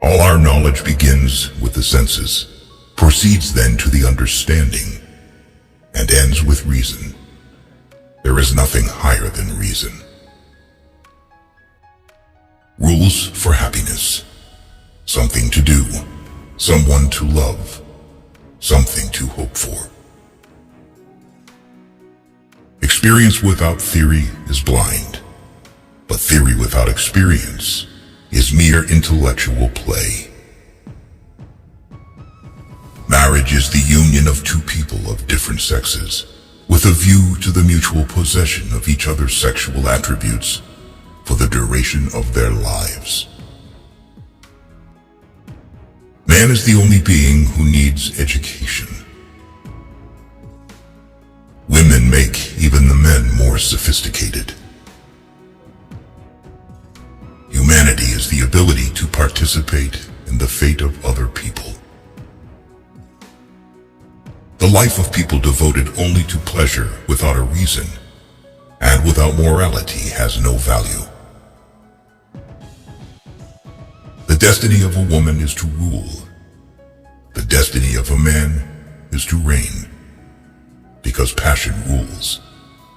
All our knowledge begins with the senses, proceeds then to the understanding, and ends with reason. There is nothing higher than reason. Rules for happiness. Something to do, someone to love, something to hope for. Experience without theory is blind, but theory without experience is mere intellectual play. Marriage is the union of two people of different sexes, with a view to the mutual possession of each other's sexual attributes for the duration of their lives. Man is the only being who needs education. Women make even the men more sophisticated. Humanity is the ability to participate in the fate of other people. The life of people devoted only to pleasure without a reason and without morality has no value. The destiny of a woman is to rule. The destiny of a man is to reign, because passion rules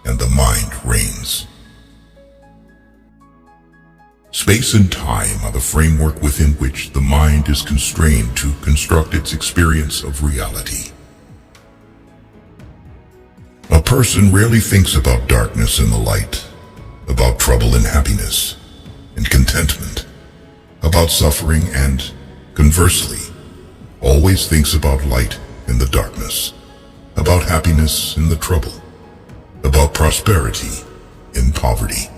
and the mind reigns. Space and time are the framework within which the mind is constrained to construct its experience of reality. A person rarely thinks about darkness and the light, about trouble and happiness, and contentment, about suffering and, conversely, always thinks about light in the darkness, about happiness in the trouble, about prosperity in poverty.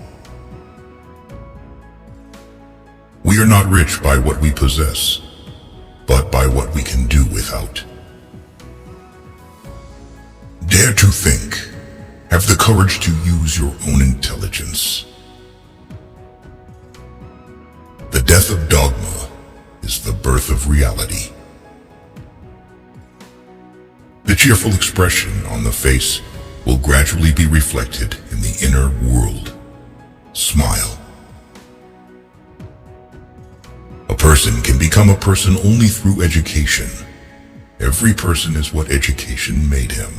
We are not rich by what we possess, but by what we can do without. Dare to think. Have the courage to use your own intelligence. The death of dogma is the birth of reality. The cheerful expression on the face will gradually be reflected in the inner world. Smile. A person can become a person only through education. Every person is what education made him.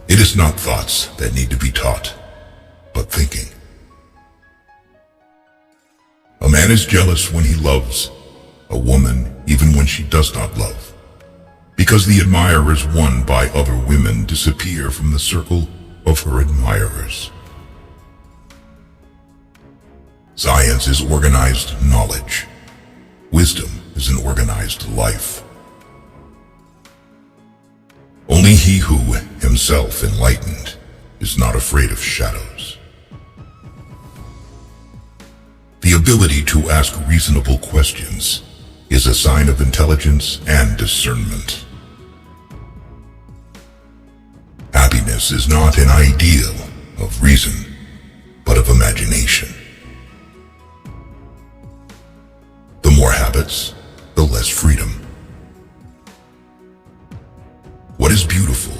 It is not thoughts that need to be taught, but thinking. A man is jealous when he loves a woman even when she does not love, because the admirers won by other women disappear from the circle of her admirers. Science is organized knowledge. Wisdom is an organized life. Only he who, himself enlightened, is not afraid of shadows. The ability to ask reasonable questions is a sign of intelligence and discernment. Happiness is not an ideal of reason, but of imagination. The more habits, the less freedom. What is beautiful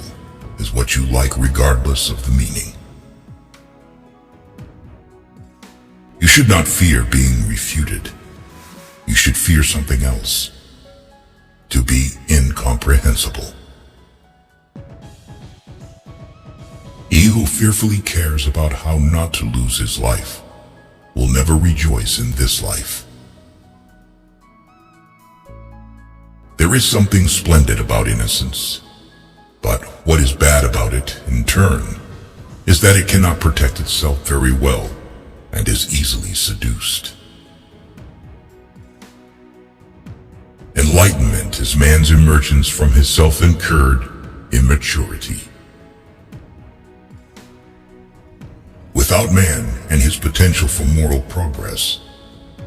is what you like regardless of the meaning. You should not fear being refuted. You should fear something else. To be incomprehensible. He who fearfully cares about how not to lose his life will never rejoice in this life. There is something splendid about innocence, but what is bad about it, in turn, is that it cannot protect itself very well and is easily seduced. Enlightenment is man's emergence from his self-incurred immaturity. Without man and his potential for moral progress,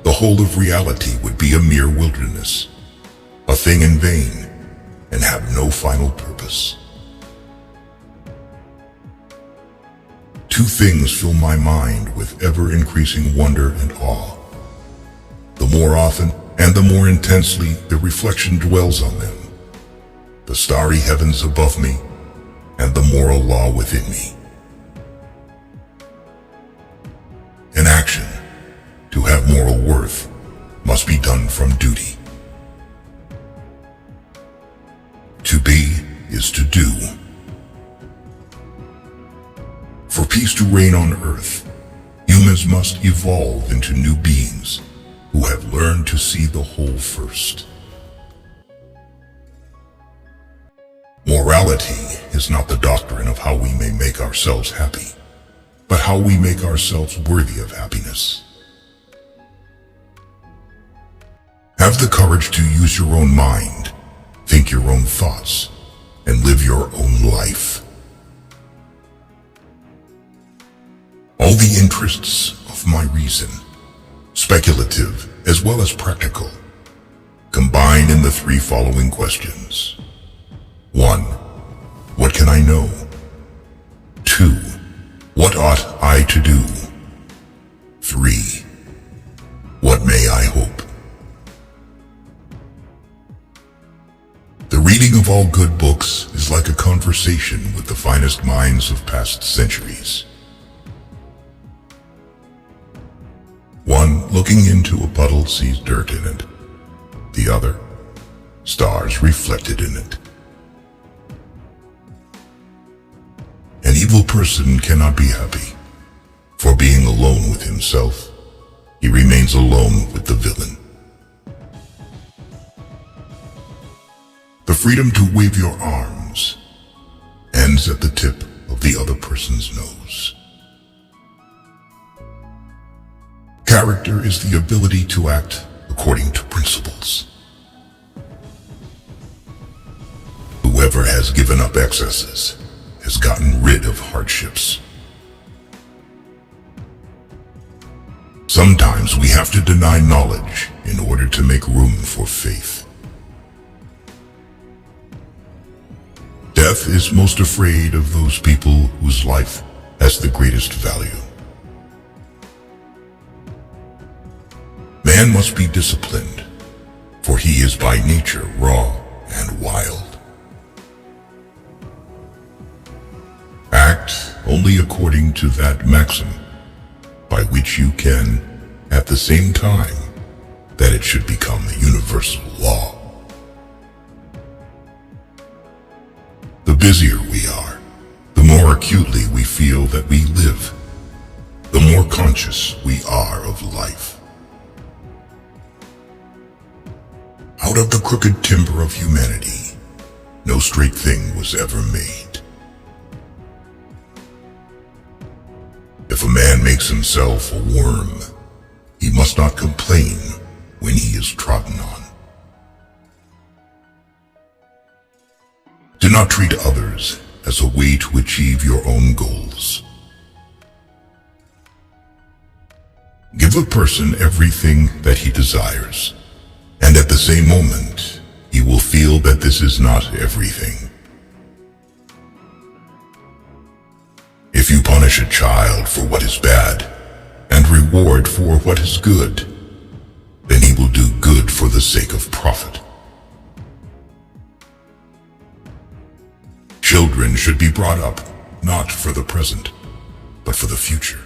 the whole of reality would be a mere wilderness, a thing in vain, and have no final purpose. Two things fill my mind with ever-increasing wonder and awe. The more often and the more intensely the reflection dwells on them, the starry heavens above me and the moral law within me. In action, to have have moral worth must be done from duty. To be is to do. For peace to reign on earth, humans must evolve into new beings who have learned to see the whole first. Morality is not the doctrine of how we may make ourselves happy, but how we make ourselves worthy of happiness. Have the courage to use your own mind, think your own thoughts, and live your own life. All the interests of my reason, speculative as well as practical, combine in the three following questions. 1. What can I know? 2. What ought I to do? 3. What may I hope? The reading of all good books is like a conversation with the finest minds of past centuries. One, looking into a puddle, sees dirt in it. The other, stars reflected in it. An evil person cannot be happy, for being alone with himself, he remains alone with the villain. The freedom to wave your arms ends at the tip of the other person's nose. Character is the ability to act according to principles. Whoever has given up excesses has gotten rid of hardships. Sometimes we have to deny knowledge in order to make room for faith. Death is most afraid of those people whose life has the greatest value. Man must be disciplined, for he is by nature raw and wild. Act only according to that maxim, by which you can, at the same time, that it should become a universal law. The busier we are, the more acutely we feel that we live, the more conscious we are of life. Out of the crooked timber of humanity, no straight thing was ever made. If a man makes himself a worm, he must not complain when he is trodden on. Do not treat others as a way to achieve your own goals. Give a person everything that he desires, and at the same moment, he will feel that this is not everything. If you punish a child for what is bad, and reward for what is good, then he will do good for the sake of profit. Children should be brought up, not for the present, but for the future.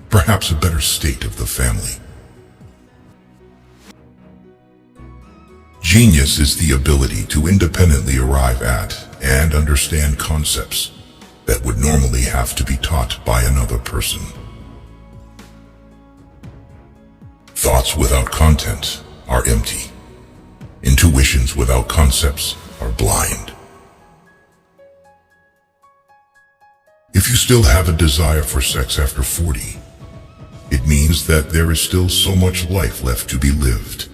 Perhaps a better state of the family. Genius is the ability to independently arrive at and understand concepts that would normally have to be taught by another person. Thoughts without content are empty. Intuitions without concepts are blind. If you still have a desire for sex after 40, it means that there is still so much life left to be lived.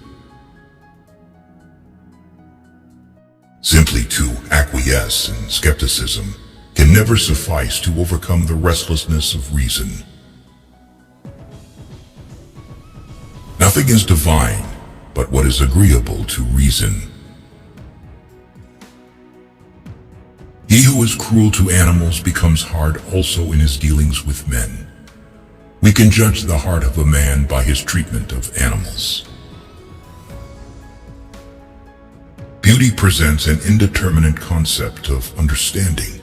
Simply to acquiesce in skepticism can never suffice to overcome the restlessness of reason. Nothing is divine but what is agreeable to reason. He who is cruel to animals becomes hard also in his dealings with men. We can judge the heart of a man by his treatment of animals. Beauty presents an indeterminate concept of understanding,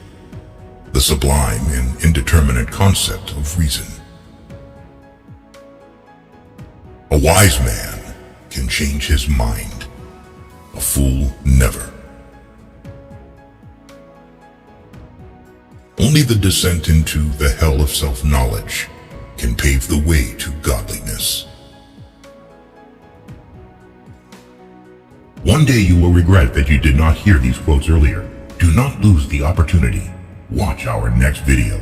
the sublime and indeterminate concept of reason. A wise man can change his mind. A fool never. Only the descent into the hell of self-knowledge can pave the way to godliness. One day you will regret that you did not hear these quotes earlier. Do not lose the opportunity. Watch our next video.